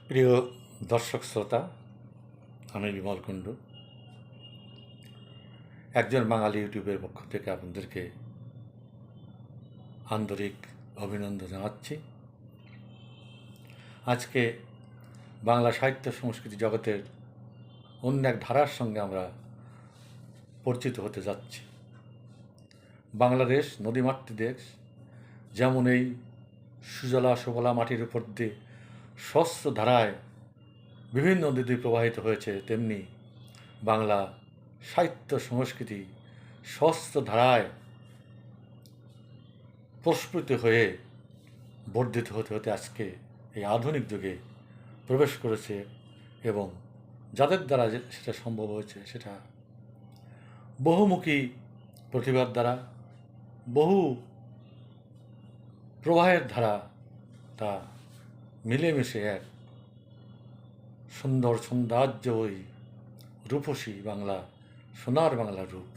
প্রিয় দর্শক শ্রোতা, আমি বিমল কুণ্ডু, একজন বাঙালি ইউটিউবের পক্ষ থেকে আপনাদেরকে আন্তরিক অভিনন্দন জানাচ্ছি। আজকে বাংলা সাহিত্য সংস্কৃতি জগতের অন্য এক ধারার সঙ্গে আমরা পরিচিত হতে যাচ্ছি। বাংলাদেশ নদীমাতৃ দেশ, যেমন এই সুজলা সুফলা মাটির উপর দিয়ে স্বচ্ছ ধারায় বিভিন্ন নদী প্রবাহিত হয়েছে, তেমনি বাংলা সাহিত্য সংস্কৃতি স্বচ্ছ ধারায় প্রস্ফুটিত হয়ে বর্ধিত হতে হতে আজকে এই আধুনিক যুগে প্রবেশ করেছে, এবং যাদের দ্বারা সেটা সম্ভব হয়েছে সেটা বহুমুখী প্রতিভার দ্বারা, বহু প্রবাহের ধারা তা মিলেমিশে এক সুন্দর সৌন্দর্যময়ী রূপসী বাংলা, সোনার বাংলার রূপ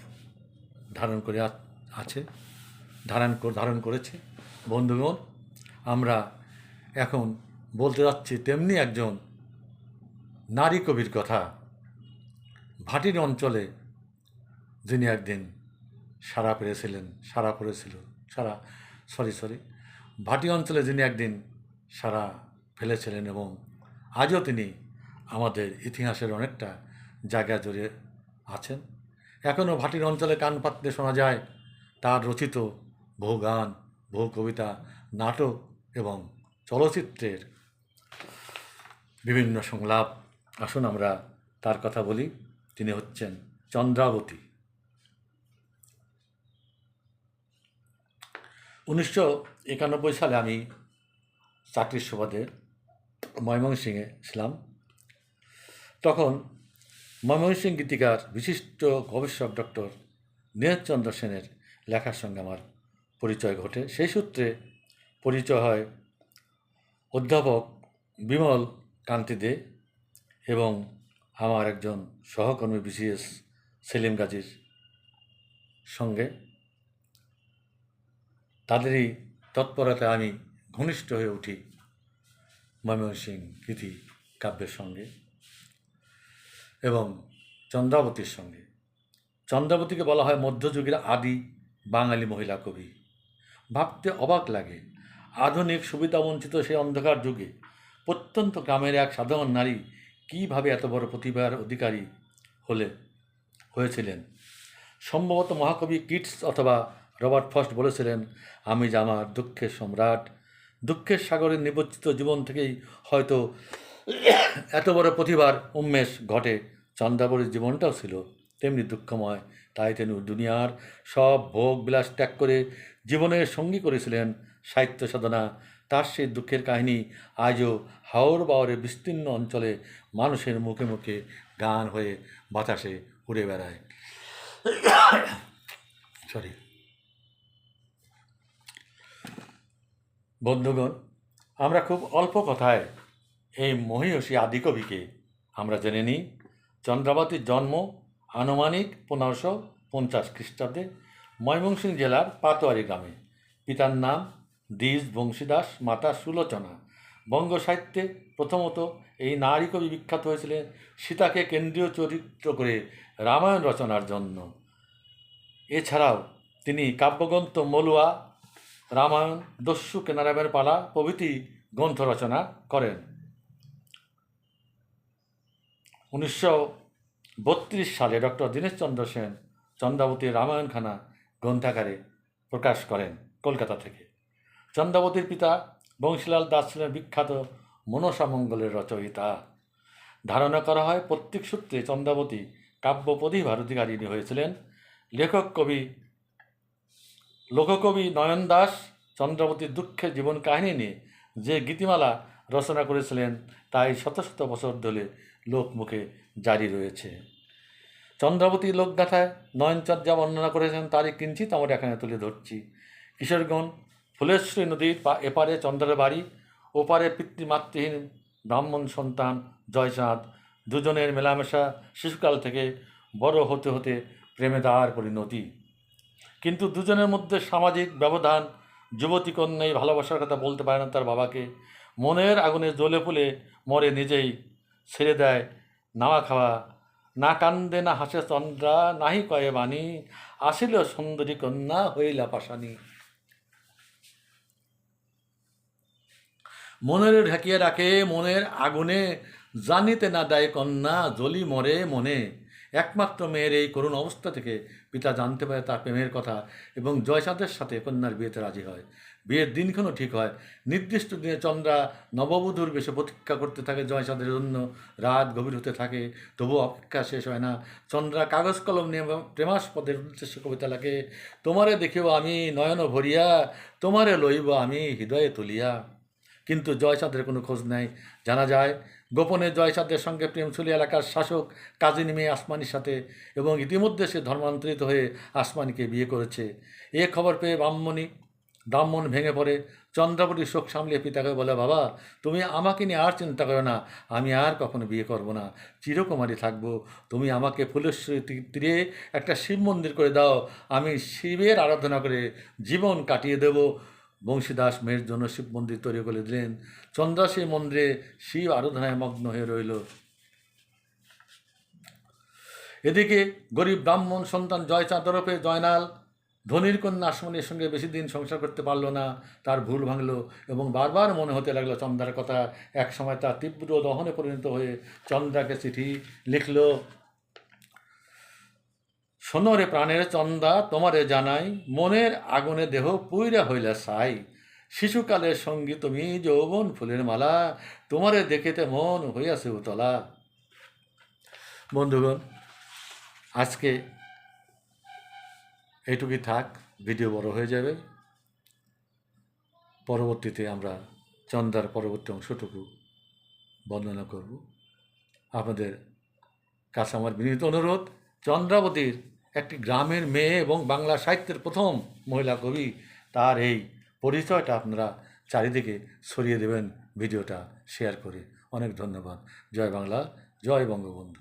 ধারণ করে আছে, ধারণ করেছে। বন্ধুগণ, আমরা এখন বলতে যাচ্ছি তেমনি একজন নারী কবির কথা, ভাটির অঞ্চলে যিনি একদিন ভাটি অঞ্চলে যিনি একদিন সারা ফেলেছিলেন, এবং আজও তিনি আমাদের ইতিহাসের অনেকটা জায়গা জুড়ে আছেন। এখনও ভাটির অঞ্চলে কান পাতলে শোনা যায় তার রচিত বহু গান, বহু কবিতা, নাটক এবং চলচ্চিত্রের বিভিন্ন সংলাপ। আসুন আমরা তার কথা বলি। তিনি হচ্ছেন চন্দ্রাবতী। 1991 সালে আমি চাকরির সুবাদে ময়মনসিংহে ছিলাম। তখন ময়মনসিংহ গীতিকার বিশিষ্ট গবেষক ডক্টর নীরজচন্দ্র সেনের লেখার সঙ্গে আমার পরিচয় ঘটে। সেই সূত্রে পরিচয় হয় অধ্যাপক বিমল কান্তি দে এবং আমার একজন সহকর্মী বিসিএস সেলিম গাজীর সঙ্গে। তাদেরই তৎপরতায় আমি ঘনিষ্ঠ হয়ে উঠি ময়মনসিংহ গীতি কাব্যের সঙ্গে এবং চন্দ্রাবতীর সঙ্গে। চন্দ্রাবতীকে বলা হয় মধ্যযুগের আদি বাঙালি মহিলা কবি। ভাবতে অবাক লাগে, আধুনিক সুবিধাবঞ্চিত সেই অন্ধকার যুগে প্রত্যন্ত গ্রামের এক সাধারণ নারী কীভাবে এত বড় প্রতিভার অধিকারী হয়েছিলেন। সম্ভবত মহাকবি কিটস অথবা রবার্ট ফ্রস্ট বলেছিলেন, আমি যে আমার দুঃখের সম্রাট। দুঃখের সাগরে নিমজ্জিত জীবন থেকেই হয়তো এত বড় প্রতিভার উন্মেষ ঘটে। চন্দ্রাবতীর জীবনটাও ছিল তেমনি দুঃখময়। তাই তিনি দুনিয়ার সব ভোগ বিলাস ত্যাগ করে জীবনের সঙ্গী করেছিলেন সাহিত্য সাধনা। তার সেই দুঃখের কাহিনী আজও হাওর বাওরে বিস্তীর্ণ অঞ্চলে মানুষের মুখে মুখে গান হয়ে বাতাসে উড়ে বেড়ায়। বন্ধুগণ, আমরা খুব অল্প কথায় এই মহীয়সী আদিকবিকে আমরা জেনে নিই। চন্দ্রাবতীর জন্ম আনুমানিক 1550 খ্রিস্টাব্দে ময়মনসিংহ জেলার পাতোয়ারি গ্রামে। পিতার নাম দ্বিজ বংশীদাস, মাতা সুলোচনা। বঙ্গ সাহিত্যে প্রথমত এই নারী কবি বিখ্যাত হয়েছিলেন সীতাকে কেন্দ্রীয় চরিত্র করে রামায়ণ রচনার জন্য। এছাড়াও তিনি কাব্যগ্রন্থ মলুয়া, রামায়ণ, দস্যু কেনারামের পালা প্রভৃতি গ্রন্থ রচনা করেন। 1932 সালে ডক্টর দীনেশচন্দ্র সেন চন্দ্রাবতীর রামায়ণখানা গ্রন্থাকারে প্রকাশ করেন কলকাতা থেকে। চন্দ্রাবতীর পিতা বংশীলাল দাস ছিলেন বিখ্যাত মনসা মঙ্গলের রচয়িতা। ধারণা করা হয় প্রত্যেক সূত্রে চন্দ্রাবতী কাব্য প্রতিভার অধিকারিণী হয়েছিলেন। লোককবি নয়ন দাস চন্দ্রাবতীর দুঃখের জীবন কাহিনী নিয়ে যে গীতিমালা রচনা করেছিলেন তাই শত শত বছর ধরে লোকমুখে জারি রয়েছে। চন্দ্রাবতী লোকগাথায় নয়নচর্যা বর্ণনা করেছেন, তারই কিঞ্চিত আমরা এখানে তুলে ধরছি। কিশোরগঞ্জ ফুলেশ্বরী নদীর এপারে চন্দ্রের বাড়ি, ওপারে পিতৃমাতৃহীন ব্রাহ্মণ সন্তান জয়চাঁদ। দুজনের মেলামেশা শিশুকাল থেকে বড় হতে হতে প্রেমে তার পরিণতি। কিন্তু দুজনের মধ্যে সামাজিক ব্যবধান। যুবতী কন্যা এই ভালোবাসার কথা বলতে পারে না তার বাবাকে। মনের আগুনে জ্বলে পুলে মরে নিজেই ছেড়ে দেয় নাওয়া খাওয়া। না কান্দে না হাসে চন্দ্রা, নাহি কয়ে বাণী, আসিল সুন্দরী কন্যা হইলা পাশানি। মনের ঢাকিয়ে রাখে মনের আগুনে, জানিতে না দেয় কন্যা জ্বলি মরে মনে। একমাত্র মেয়ের এই করুণ অবস্থা থেকে পিতা জানতে পারে তার প্রেমের কথা এবং জয়চাঁদের সাথে কন্যার বিয়েতে রাজি হয়। বিয়ের দিনক্ষণও ঠিক হয়। নির্দিষ্ট দিনে চন্দ্রা নববধূর বেশে প্রতীক্ষা করতে থাকে জয়চাঁদের জন্য। রাত গভীর হতে থাকে, তবুও অপেক্ষা শেষ হয় না। চন্দ্রা কাগজ কলম নিয়ে প্রেমাস্পদের উদ্দেশ্যে কবিতা লেখে। তোমারে দেখিব আমি নয়ন ভরিয়া, তোমারে লইব আমি হৃদয়ে তুলিয়া। কিন্তু জয়চাঁদের কোনো খোঁজ নেই। জানা যায় গোপনে জয়চাঁদের সঙ্গে প্রেমছুলি এলাকার শাসক কাজী মেয়ে আসমানির সাথে, এবং ইতিমধ্যে সে ধর্মান্তরিত হয়ে আসমানিকে বিয়ে করেছে। এ খবর পেয়ে ব্রাহ্মণ ভেঙে পড়ে। চন্দ্রাবতী শোক সামলিয়ে পিতাকে বলে, বাবা তুমি আমাকে নিয়ে আর চিন্তা করো না, আমি আর কখনো বিয়ে করব না, চিরকুমারী থাকবো। তুমি আমাকে ফুলেশ্বরী তীরে একটা শিব মন্দির করে দাও, আমি শিবের আরাধনা করে জীবন কাটিয়ে দেব। বংশীদাস মেয়ের জন্য শিব মন্দির তৈরি করে দিলেন। চন্দ্রা সেই মন্দিরে শিব আরাধনায় মগ্ন হয়ে রইল। এদিকে গরিব ব্রাহ্মণ সন্তান জয়চাঁদ ওরফে জয়নাল ধনির কন্যা আসমানির সঙ্গে বেশি দিন সংসার করতে পারল না। তার ভুল ভাঙল এবং বারবার মনে হতে লাগলো চন্দ্রার কথা। এক সময় তার তীব্র দহনে পরিণত হয়ে চন্দ্রাকে চিঠি লিখল। শোনো রে প্রাণের চন্দা, তোমারে জানাই, মনের আগুনে দেহ পুইরা হইলা ছাই। শিশুকালের সঙ্গী তুমি যৌবন ফুলের মালা, তোমারে দেখিতে মন হইয়াছে উতলা। বন্ধুগণ, আজকে এইটুকুই থাক, ভিডিও বড় হয়ে যাবে। পরবর্তীতে আমরা চন্দ্রার পরবর্তী অংশটুকু বর্ণনা করব। আপনাদের কাছে আমার বিনীত অনুরোধ, চন্দ্রাবতীর একটি গ্রামের মেয়ে এবং বাংলা সাহিত্যের প্রথম মহিলা কবি, তার এই পরিচয়টা আপনারা চারিদিকে ছড়িয়ে দেবেন ভিডিওটা শেয়ার করে। অনেক ধন্যবাদ। জয় বাংলা, জয় বঙ্গবন্ধু।